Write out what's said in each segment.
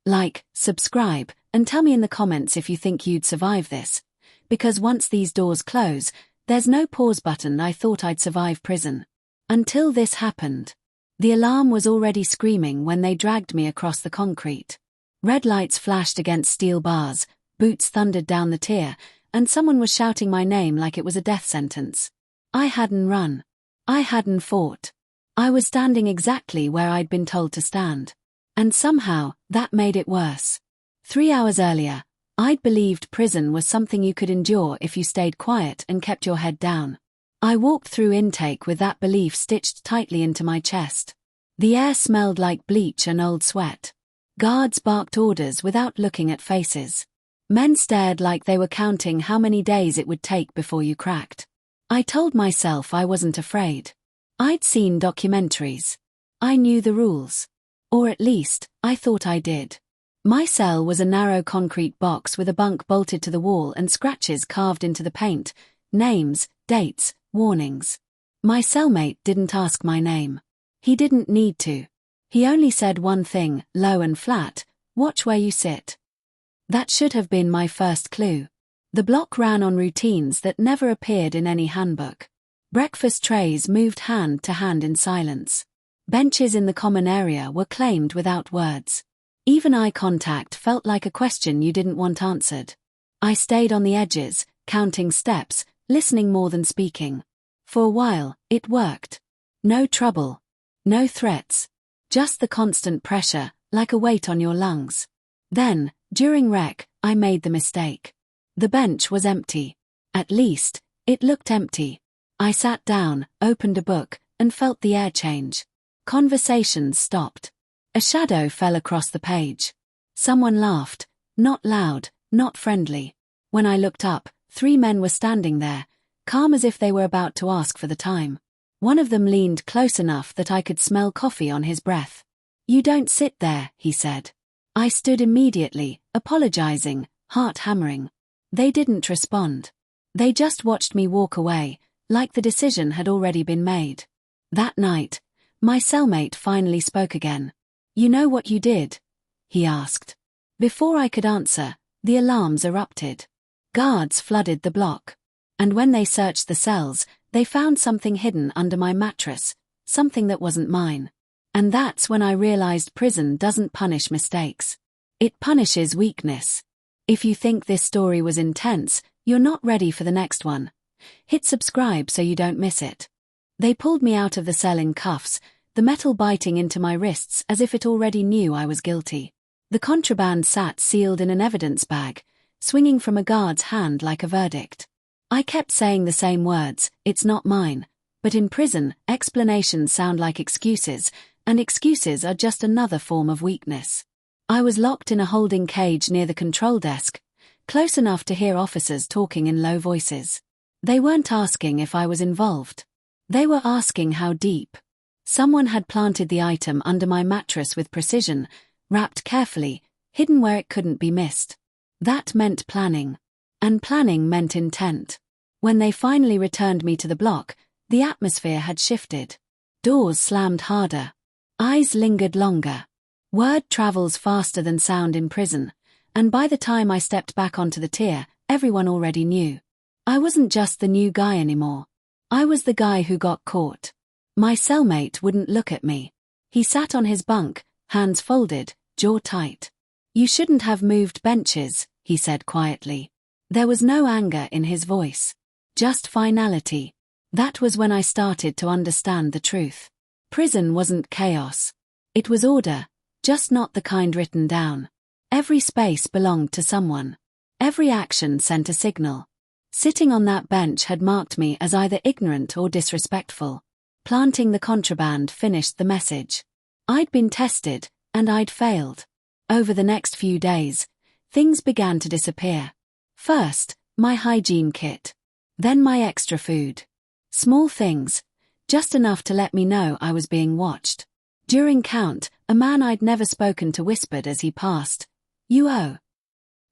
Like, subscribe, and tell me in the comments if you think you'd survive this. Because once these doors close, there's no pause button. I thought I'd survive prison. Until this happened. The alarm was already screaming when they dragged me across the concrete. Red lights flashed against steel bars, boots thundered down the tier, and someone was shouting my name like it was a death sentence. I hadn't run. I hadn't fought. I was standing exactly where I'd been told to stand. And somehow, that made it worse. 3 hours earlier, I'd believed prison was something you could endure if you stayed quiet and kept your head down. I walked through intake with that belief stitched tightly into my chest. The air smelled like bleach and old sweat. Guards barked orders without looking at faces. Men stared like they were counting how many days it would take before you cracked. I told myself I wasn't afraid. I'd seen documentaries. I knew the rules. Or at least, I thought I did. My cell was a narrow concrete box with a bunk bolted to the wall and scratches carved into the paint, names, dates, warnings. My cellmate didn't ask my name. He didn't need to. He only said one thing, low and flat, watch where you sit. That should have been my first clue. The block ran on routines that never appeared in any handbook. Breakfast trays moved hand to hand in silence. Benches in the common area were claimed without words. Even eye contact felt like a question you didn't want answered. I stayed on the edges, counting steps, listening more than speaking. For a while, it worked. No trouble. No threats. Just the constant pressure, like a weight on your lungs. Then, during rec, I made the mistake. The bench was empty. At least, it looked empty. I sat down, opened a book, and felt the air change. Conversations stopped. A shadow fell across the page. Someone laughed, not loud, not friendly. When I looked up, 3 men were standing there, calm as if they were about to ask for the time. One of them leaned close enough that I could smell coffee on his breath. "You don't sit there," he said. I stood immediately, apologizing, heart hammering. They didn't respond. They just watched me walk away, like the decision had already been made. That night, my cellmate finally spoke again. "You know what you did?" he asked. Before I could answer, the alarms erupted. Guards flooded the block. And when they searched the cells, they found something hidden under my mattress, something that wasn't mine. And that's when I realized prison doesn't punish mistakes. It punishes weakness. If you think this story was intense, you're not ready for the next one. Hit subscribe so you don't miss it. They pulled me out of the cell in cuffs, the metal biting into my wrists as if it already knew I was guilty. The contraband sat sealed in an evidence bag, swinging from a guard's hand like a verdict. I kept saying the same words, "It's not mine." But in prison, explanations sound like excuses, and excuses are just another form of weakness. I was locked in a holding cage near the control desk, close enough to hear officers talking in low voices. They weren't asking if I was involved. They were asking how deep. Someone had planted the item under my mattress with precision, wrapped carefully, hidden where it couldn't be missed. That meant planning. And planning meant intent. When they finally returned me to the block, the atmosphere had shifted. Doors slammed harder. Eyes lingered longer. Word travels faster than sound in prison, and by the time I stepped back onto the tier, everyone already knew. I wasn't just the new guy anymore. I was the guy who got caught. My cellmate wouldn't look at me. He sat on his bunk, hands folded, jaw tight. "You shouldn't have moved benches," he said quietly. There was no anger in his voice. Just finality. That was when I started to understand the truth. Prison wasn't chaos. It was order, just not the kind written down. Every space belonged to someone. Every action sent a signal. Sitting on that bench had marked me as either ignorant or disrespectful. Planting the contraband finished the message. I'd been tested, and I'd failed. Over the next few days, things began to disappear. First, my hygiene kit. Then my extra food. Small things, just enough to let me know I was being watched. During count, a man I'd never spoken to whispered as he passed, "You owe."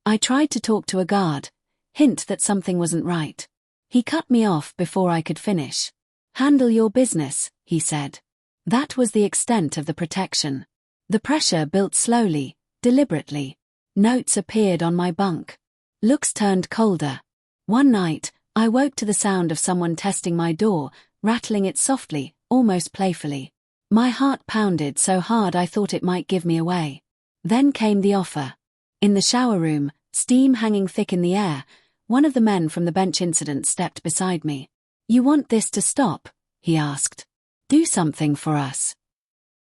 I tried to talk to a guard, hint that something wasn't right. He cut me off before I could finish. "Handle your business," he said. That was the extent of the protection. The pressure built slowly, Deliberately. Notes appeared on my bunk. Looks turned colder. One night, I woke to the sound of someone testing my door, rattling it softly, almost playfully. My heart pounded so hard I thought it might give me away. Then came the offer. In the shower room, steam hanging thick in the air, one of the men from the bench incident stepped beside me. "You want this to stop?" he asked. "Do something for us."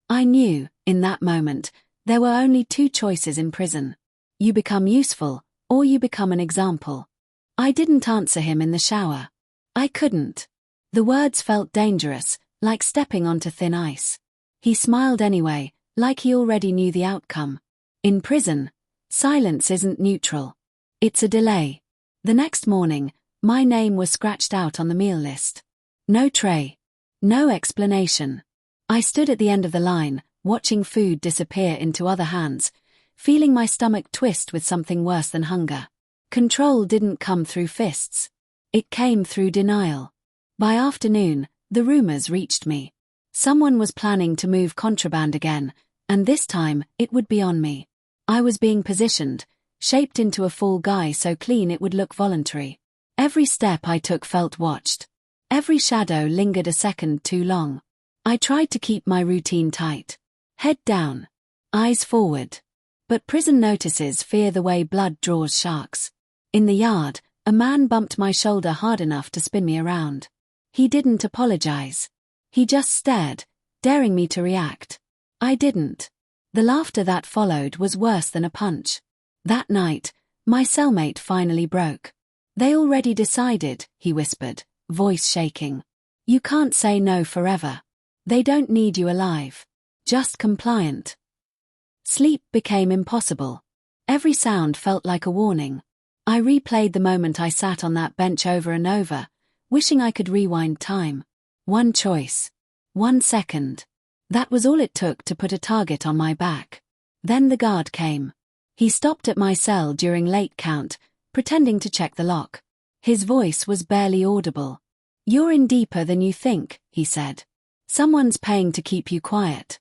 I knew, in that moment, there were only two choices in prison. You become useful, or you become an example. I didn't answer him in the shower. I couldn't. The words felt dangerous, like stepping onto thin ice. He smiled anyway, like he already knew the outcome. In prison, silence isn't neutral. It's a delay. The next morning, my name was scratched out on the meal list. No tray. No explanation. I stood at the end of the line, watching food disappear into other hands, feeling my stomach twist with something worse than hunger. Control didn't come through fists. It came through denial. By afternoon, the rumors reached me. Someone was planning to move contraband again, and this time, it would be on me. I was being positioned, shaped into a fall guy so clean it would look voluntary. Every step I took felt watched. Every shadow lingered a second too long. I tried to keep my routine tight. Head down. Eyes forward. But prison notices fear the way blood draws sharks. In the yard, a man bumped my shoulder hard enough to spin me around. He didn't apologize. He just stared, daring me to react. I didn't. The laughter that followed was worse than a punch. That night, my cellmate finally broke. "They already decided," he whispered, voice shaking. "You can't say no forever. They don't need you alive. Just compliant." Sleep became impossible. Every sound felt like a warning. I replayed the moment I sat on that bench over and over, wishing I could rewind time. One choice. 1 second. That was all it took to put a target on my back. Then the guard came. He stopped at my cell during late count, pretending to check the lock. His voice was barely audible. "You're in deeper than you think," he said. "Someone's paying to keep you quiet."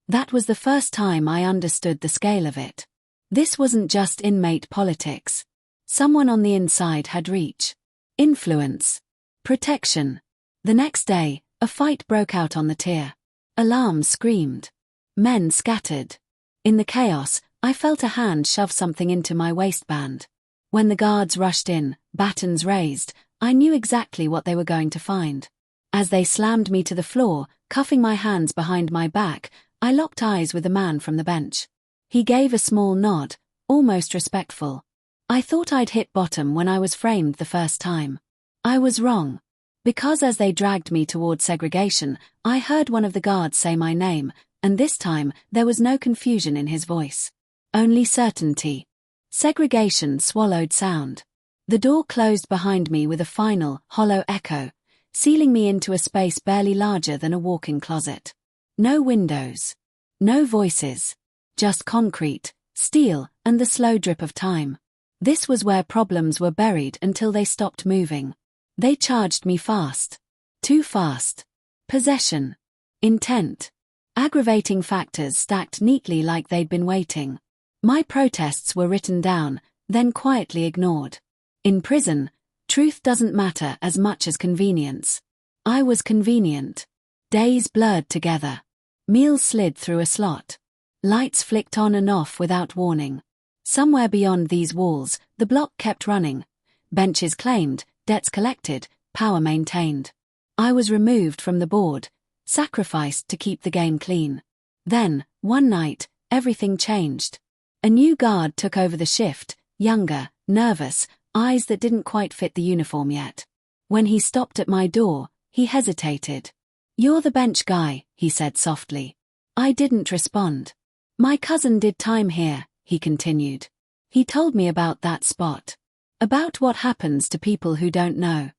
That was the first time I understood the scale of it. This wasn't just inmate politics. Someone on the inside had reach. Influence. Protection. The next day, a fight broke out on the tier. Alarms screamed. Men scattered. In the chaos, I felt a hand shove something into my waistband. When the guards rushed in, batons raised, I knew exactly what they were going to find. As they slammed me to the floor, cuffing my hands behind my back, I locked eyes with the man from the bench. He gave a small nod, almost respectful. I thought I'd hit bottom when I was framed the first time. I was wrong. Because as they dragged me toward segregation, I heard one of the guards say my name, and this time there was no confusion in his voice. Only certainty. Segregation swallowed sound. The door closed behind me with a final, hollow echo, sealing me into a space barely larger than a walk-in closet. No windows. No voices. Just concrete, steel, and the slow drip of time. This was where problems were buried until they stopped moving. They charged me fast. Too fast. Possession. Intent. Aggravating factors stacked neatly like they'd been waiting. My protests were written down, then quietly ignored. In prison, truth doesn't matter as much as convenience. I was convenient. Days blurred together. Meals slid through a slot. Lights flicked on and off without warning. Somewhere beyond these walls, the block kept running. Benches claimed, debts collected, power maintained. I was removed from the board, sacrificed to keep the game clean. Then, one night, everything changed. A new guard took over the shift, younger, nervous, eyes that didn't quite fit the uniform yet. When he stopped at my door, he hesitated. "You're the bench guy," he said softly. I didn't respond. "My cousin did time here," he continued. "He told me about that spot. About what happens to people who don't know."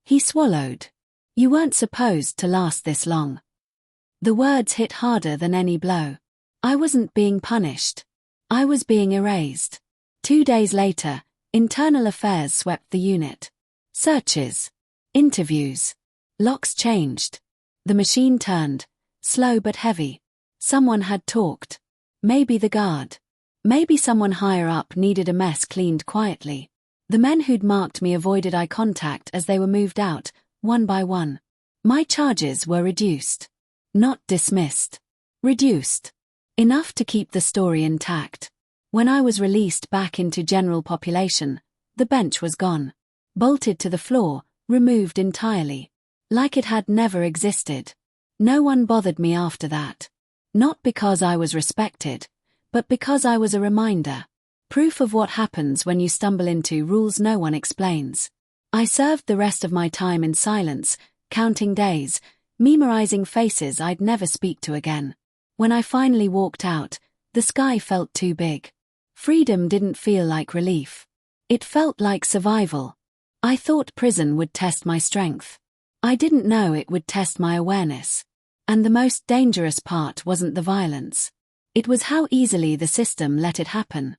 He swallowed. "You weren't supposed to last this long." The words hit harder than any blow. I wasn't being punished. I was being erased. 2 days later, internal affairs swept the unit. Searches. Interviews. Locks changed. The machine turned, slow but heavy. Someone had talked. Maybe the guard. Maybe someone higher up needed a mess cleaned quietly. The men who'd marked me avoided eye contact as they were moved out, one by one. My charges were reduced. Not dismissed. Reduced. Enough to keep the story intact. When I was released back into general population, the bench was gone. Bolted to the floor, removed entirely. Like it had never existed. No one bothered me after that. Not because I was respected, but because I was a reminder. Proof of what happens when you stumble into rules no one explains. I served the rest of my time in silence, counting days, memorizing faces I'd never speak to again. When I finally walked out, the sky felt too big. Freedom didn't feel like relief. It felt like survival. I thought prison would test my strength. I didn't know it would test my awareness. And the most dangerous part wasn't the violence. It was how easily the system let it happen.